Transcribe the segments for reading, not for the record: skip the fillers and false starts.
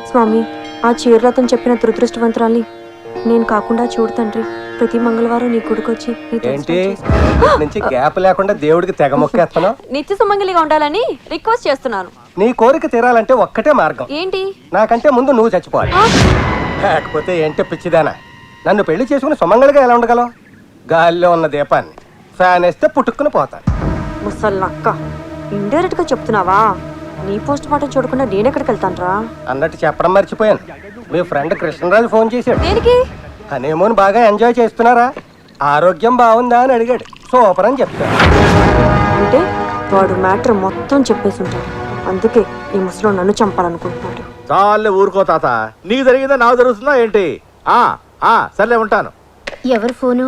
స్వామి, ఆ చీరలతో చెప్పిన దురదృష్టవంతురాలి నేను కాకుండా చూడు తండ్రి. ప్రతి మంగళవారం నీ గుడికొచ్చి ఏంటి నుంచి గ్యాప్ లేకుండా దేవుడికి తెగ మొక్కేస్తున్నావు? నిత్య సుమంగలిగా ఉండాలని రిక్వెస్ట్ చేస్తున్నాను. నీ కోరిక తీరాలంటే ఒక్కటే మార్గం. ఏంటి? నాకంటే ముందు నువ్వు చచ్చిపోవాలి. లేకపోతే ఏంటి పిచ్చిదానా, నన్ను పెళ్లి చేసుకుని సుమంగళిగా ఎలా ఉండగలవు? గాలిలో ఉన్న దీపాన్ని ఫ్యాన్ వేస్తే పుట్టుకుని పోతాను. ముసల్లక్క, ఇండైరెక్ట్ గా చెప్తున్నావా? నీ పోస్ట్ మార్టం చూడకుండా నేనెక్కడికి వెళ్తాను? అన్నట్టు చెప్పడం మర్చిపోయాను. మీ ఫ్రెండ్ కృష్ణరాజు ఫోన్ చేశాడు. దేనికి? హనీమూన్ బాగా ఎంజాయ్ చేస్తున్నారా, ఆరోగ్యం బాగుందా అని అడిగాడు. సూపర్ అని చెప్తాను. అంటే వాడు మ్యాటర్ మొత్తం చెప్పేసి ఉంటాడు. అందుకే ఈ ముసలో నన్ను చంపాలనుకుంటున్నాడు. చాలే ఊరుకో తాత, నీకు జరిగిందా నాకు జరుగుతుందా ఏంటి? సర్లే ఉంటాను. ఎవరు ఫోను?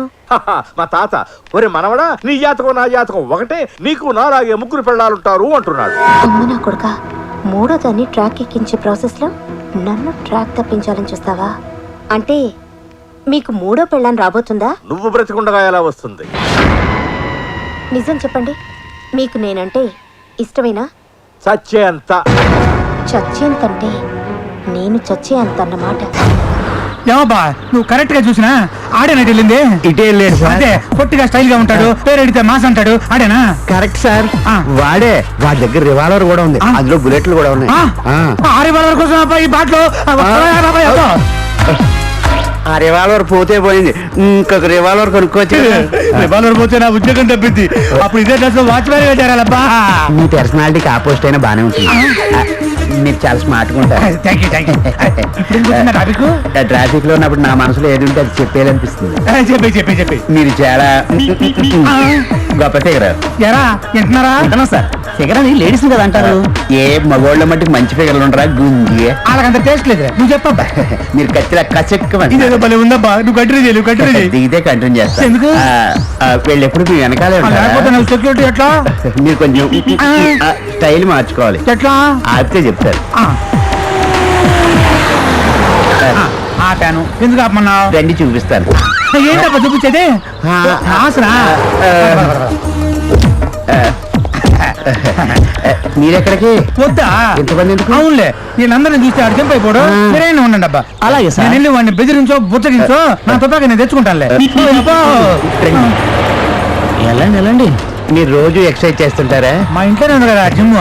మా తాత, ఒరే మనవడా, నీ జాతకం నా జాతకం ఒకటే, నీకు నాలాగే ముగ్గురు పెళ్ళాలుంటారు అంటున్నాడు. అమ్మ నా కొడుక, మూడో దాన్ని ట్రాక్ ఎక్కించే ప్రాసెస్ లో నన్ను ట్రాక్ తప్పించాలని చూస్తావా? అంటే మీకు మూడో పెళ్ళాన్ని రాబోతుందా? నువ్వు బ్రతికుండగా ఎలా వస్తుంది? నిజం చెప్పండి, మీకు నేనంటే ఇష్టమేనా? చచ్చే అంత. చచ్చేంతంటే నేను చచ్చే అంత అన్నమాట. ఏమబ్బా, నువ్వు కరెక్ట్ గా చూసినా ఆడేనా వెళ్ళింది? ఇటే వెళ్ళాడు సార్. అదే పొట్టిగా స్టైల్ గా ఉంటాడు, పేరు అడిగితే మాస్ అంటాడు, ఆడేనా? కరెక్ట్ సార్, వాడే. వాడి దగ్గర రివాల్వర్ కూడా ఉంది, అందులో బుల్లెట్లు కూడా ఉన్నాయి. ఆ రివాల్వర్ కోసం అబ్బా ఈ బాట్లో ఆ రివాల్వర్ పోతే పోయింది, ఇంకొక రివాల్వర్ కొనుక్కోవచ్చు. రివాల్వర్ పోతే నా ఉద్యోగం తప్పింది. అప్పుడు ఇదే డ్రెస్ వాచ్మెన్ పెట్టారబ్బా. మీ పర్సనాలిటీకి ఆపోజిట్ అయినా బానే ఉంటుంది. మీరు చాలా స్మార్ట్ గా ఉంటారు. ట్రాఫిక్ లో ఉన్నప్పుడు నా మనసులో ఏది ఉంటే అది చెప్పేయాలనిపిస్తుంది. చెప్పి మీరు చాలా గొప్ప ఫిగర్. ఎరా వింటున్నారా? సార్, ఫిగర్ అని లేడీస్ కదా అంటారు. ఏ మగోళ్ళ మట్టికి మంచి ఫిగర్లు ఉండరా? గుంజి వాళ్ళకంత టేస్ట్ లేదు. నువ్వు చెప్పబ్బా. మీరు కత్తిలా కచెక్కమండి. ఇదేదో భలే ఉందబ్బా. నువ్వు కంటిన్యూ చేయాలి. దిగితే కంటిన్యూ చేస్తా. ఎందుకు? వీళ్ళు ఎప్పుడు మీ వెనకాలే ఉంటారా? సెక్యూరిటీ ఎట్లా? మీరు కొంచెం స్టైల్ మార్చుకోవాలి. ఎట్లా ఆపితే చెప్తారు. ఆపాను. ఎందుకు ఆపమన్నావు? రండి చూపిస్తాను. ఏంటబ్బా చూపించేది? ఆసరా మీరెక్కడికి? వద్దా? ఎంతమంది ఎందుకు? అవునులే, వీళ్ళందరినీ చూస్తే అడు చంపైపోడు. మీరైనా ఉండండి అబ్బా. అలాగే సార్. నేను వెళ్ళి వాడిని బెదిరించో బుచ్చగించో నా తుపాకి నేను తెచ్చుకుంటానులే. వెళ్ళండి వెళ్ళండి. మీరు రోజు ఎక్సర్సైజ్ చేస్తుంటారా? మా ఇంట్లోనే ఉంది కదా జిమ్.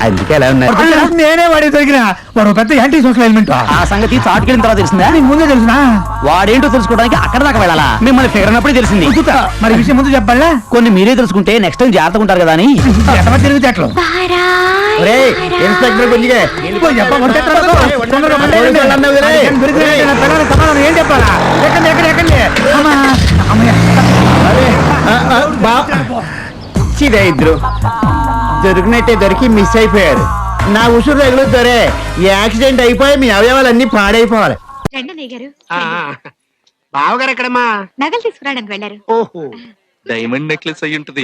అందుకే ఎలా ఉన్నారు? నేనే వాడికి దొరికిన వాడు పెద్ద యాంటీ సోషల్ ఎలిమెంట్. ఆ సంగతి చాటుకెళ్ళిన తర్వాత తెలిసిందా? నీకు ముందే తెలిసినా? వాడేంటో తెలుసుకోవడానికి అక్కడ దాకా వెళ్ళాలా? మిమ్మల్ని ఫిగర్ అన్నప్పుడే తెలిసింది. మరి విషయం ముందు చెప్పాలా? కొన్ని మీరే తెలుసుకుంటే నెక్స్ట్ టైం జాగ్రత్తగా ఉంటారు కదా అని. ఎంతమంది తిరిగితే అట్లా ఇన్స్పెక్టర్ గుంజిగా ఏం చెప్పాలా? ఎక్కండి ఎక్కడ ఎక్కండి. ఇద్దరు దొరికినట్టే దొరికి మిస్ అయిపోయారు. నా ఉసురు తగులుతారే, యాక్సిడెంట్ అయిపోయి మీ అవయవాలన్నీ పాడైపోవాలి. బావగారు ఎక్కడమ్మా? నగలు తీసుకురావడానికి వెళ్ళారు. ఓహో, డైమండ్ నెక్లెస్ అయ్యి ఉంటుంది.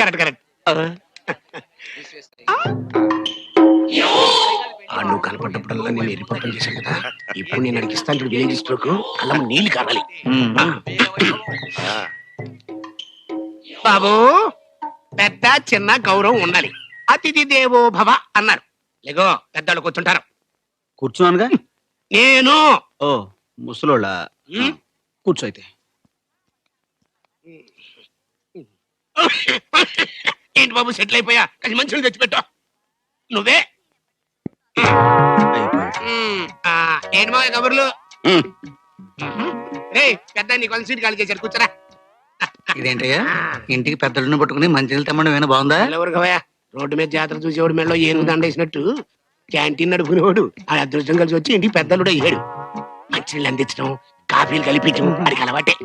నువ్వు కనపడ్డప్పుడల్లా నేను ఎరిపప్పం చేశాను కదా, ఇప్పుడు నేను అడిగిస్తాను చూడు. విలేజ్ స్ట్రోక్ కళ్ళ నీళ్ళు కావాలి. బాబు, పెద్ద చిన్న గౌరవం ఉండాలి. అతిథి దేవో భవ అన్నారు. లేగో, పెద్దవాళ్ళు కూర్చుంటారు. కూర్చున్నానుగా నేను. ఓ ముసలోళ్ళ కూర్చో అయితే. ఏంటి బాబు, సెటిల్ అయిపోయా? కానీ మనుషులు తెచ్చిపెట్టా. నువ్వే ఏంటి మా కబుర్లు? రే పెద్ద, నీ కొంచెం సీట్ ఖాళీ చేశారు, కూర్చోరా. ఇదేంటయ్యా, ఇంటికి పెద్దలను పట్టుకుని మంచినీళ్ళు తెమ్మడం ఏమైనా బాగుందా? ఎవరికవయ్యా, రోడ్డు మీద జాతర చూసేవాడు మెడలో ఏనుగు దండేసినట్టు క్యాంటీన్ నడుపుకునేవాడు ఆ అదృష్టం కలిసి వచ్చి ఇంటికి పెద్దలుడు అయ్యాడు. మంచినీళ్ళు అందించడం, కాఫీలు కలిపించడం అడిగి అలవాటే.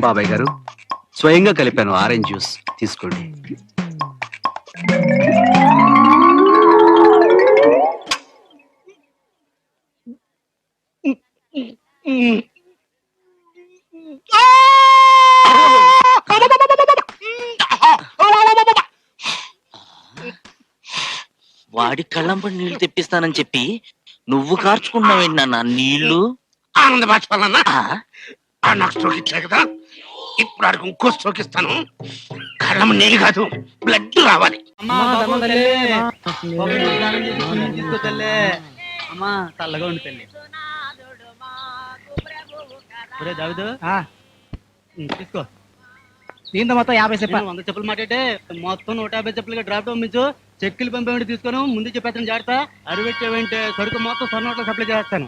బాబాయ్ గారు, స్వయంగా కలిపాను ఆరెంజ్ జ్యూస్, తీసుకోండి. వాడి కళ్ళంపడి నీళ్లు తెప్పిస్తానని చెప్పి నువ్వు కార్చుకున్నావేంటి నాన్న నీళ్లు? ఆనంద బాష్పాలన్నా నాకు స్ట్రోక్ ఇచ్చా కదా, ఇప్పుడు ఆడికి ఇంకో స్ట్రోక్ ఇస్తాను. కళ్ళము నీళ్ళు కాదు, బ్లడ్ రావాలి. అమ్మా చల్లగా ఉండి తల్లి. దావిదు తీసుకో. దీంతో మొత్తం 50 చెప్పాను. 100 చెప్పులు మాట్లాడితే మొత్తం 150 చెప్పులుగా డ్రాప్ పంపించు. చెక్కులు పంపేవాడి తీసుకొని ముందు చెప్పేస్తాను. జాగ్రత్త అడివెట్టేవంటే సరుకు మొత్తం సొన్నోట్లో సప్లై చేస్తాను.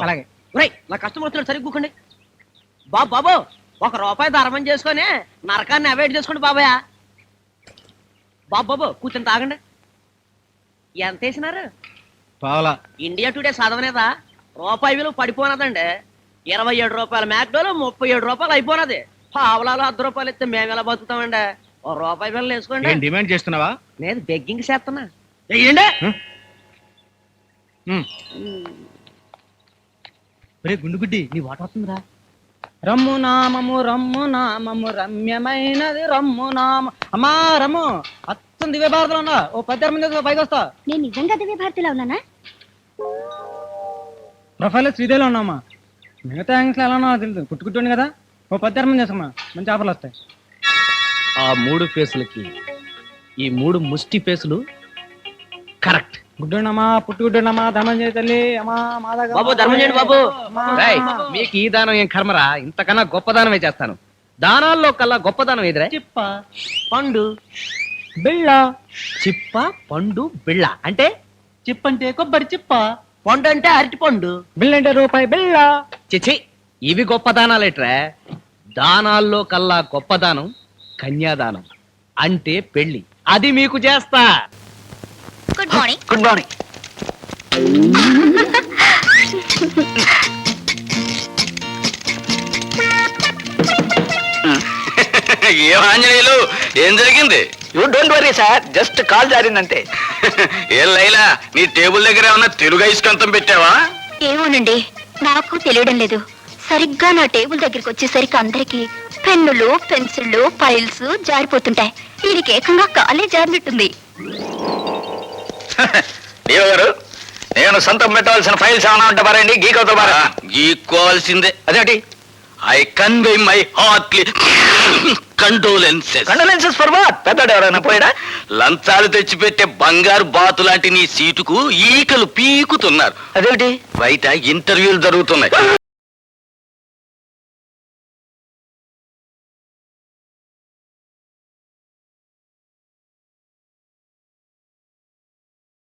అలాగే నా కస్టమర్ వస్తున్నాడు, సరిగ్గా కూకండి. బాబు ₹1 ధర్మం చేసుకొని నరకాన్ని అవాయిడ్ చేసుకోండి బాబాయ్. బాబు కూర్చొని తాగండి. ఎంత వేసినారు? పావలా. ఇండియా టుడే చదవనేదా? రూపాయి విలువ పడిపోనదండి. ₹27 మ్యాక్డోలో ₹37 అయిపోనది. పావలాలు ₹10 ఇస్తే మేము ఎలా బతుకుతామండి? ₹1 బిల్లు వేసుకోండి. డిమాండ్ చేస్తున్నావా? నేను బెగ్గింగ్ చేస్తున్నా. వెయ్యండి. గుండుగుడ్డి నీ వాటర్ వస్తుందిరా. రమ్ము నామము రమ్యమైనది రమ్ము నామ. అమ్మా రమ్ము అత్తం దివ్య భారతలో ఉన్నా. ఓ 10 మంది పైకి వస్తా. నేను నిజంగా దివ్య భారతిలో ఉన్నానా? ప్రొఫైల్ శ్రీదేవిలో ఉన్నామా. మిగతా యాంగిల్స్ ఎలా ఉన్నా తెలుసు. కుట్టుకుంటుంది కదా. ఓ 10 మంది చేసుకున్నా, మంచి ఆఫర్లు వస్తాయి. ఆ 3 ఫేసులకి ఈ 3 ముష్టి ఫేసులు కరెక్ట్. గుడ్డున్నామా పుట్టుగుడ్డున్నామా ధర్మం చేయ తల్లి. అమ్మా మాదాగా బాబు ధర్మం చేయండి బాబు. మీకు ఈ దానం ఏం కర్మరా, ఇంతకన్నా గొప్ప దానమే చేస్తాను. దానాల్లో కల్లా గొప్ప దానం ఎదురా? చిప్ప పండు బిళ్ళ. చిప్ప పండు బిళ్ళ అంటే చిప్ అంటే కొబ్బరి చిప్ప, పండు అంటే అరటి పండు, బిళ్ళ అంటే రూపాయి బిళ్ళ. చిచి, ఇవి గొప్ప దానాలేట్రా? దానాల్లో కల్లా గొప్ప దానం కన్యాదానం అంటే పెళ్లి. అది మీకు చేస్తా. Good morning. Good morning. ఏం ఆంజనేయులు, ఏం జరిగింది? You don't worry sir, just call జారిందంటే. ఏం లైలా, నీ టేబుల్ దగ్గర ఏమన్నా తెలుగు ఐస్కంతం పెట్టావా? ఏమోనండి, నాకు తెలియడం లేదు. సరిగ్గా నా టేబుల్ దగ్గరికి వచ్చేసరికి అందరికి పెన్నులు పెన్సిళ్ళు ఫైల్స్ జారిపోతుంటాయి. దీనికి ఏకంగా కాలే జారినట్టుంది. దేవ గారు, నేను సొంతం పెట్టవలసిన ఫైల్స్ ఏమైనా ఉంటే పారండి. గీకవుతా పారా. గీక్కోవాల్సిందే. అదేంటి? I convey my heartly condolences. Condolences for what? పెద్దడు ఎవరైనా పోయాడా? లంచాలు తెచ్చిపెట్టే బంగారు బాతు లాంటి నీ సీటుకు ఈకలు పీకుతున్నారు. అదేంటి? బయట ఇంటర్వ్యూలు జరుగుతున్నాయి.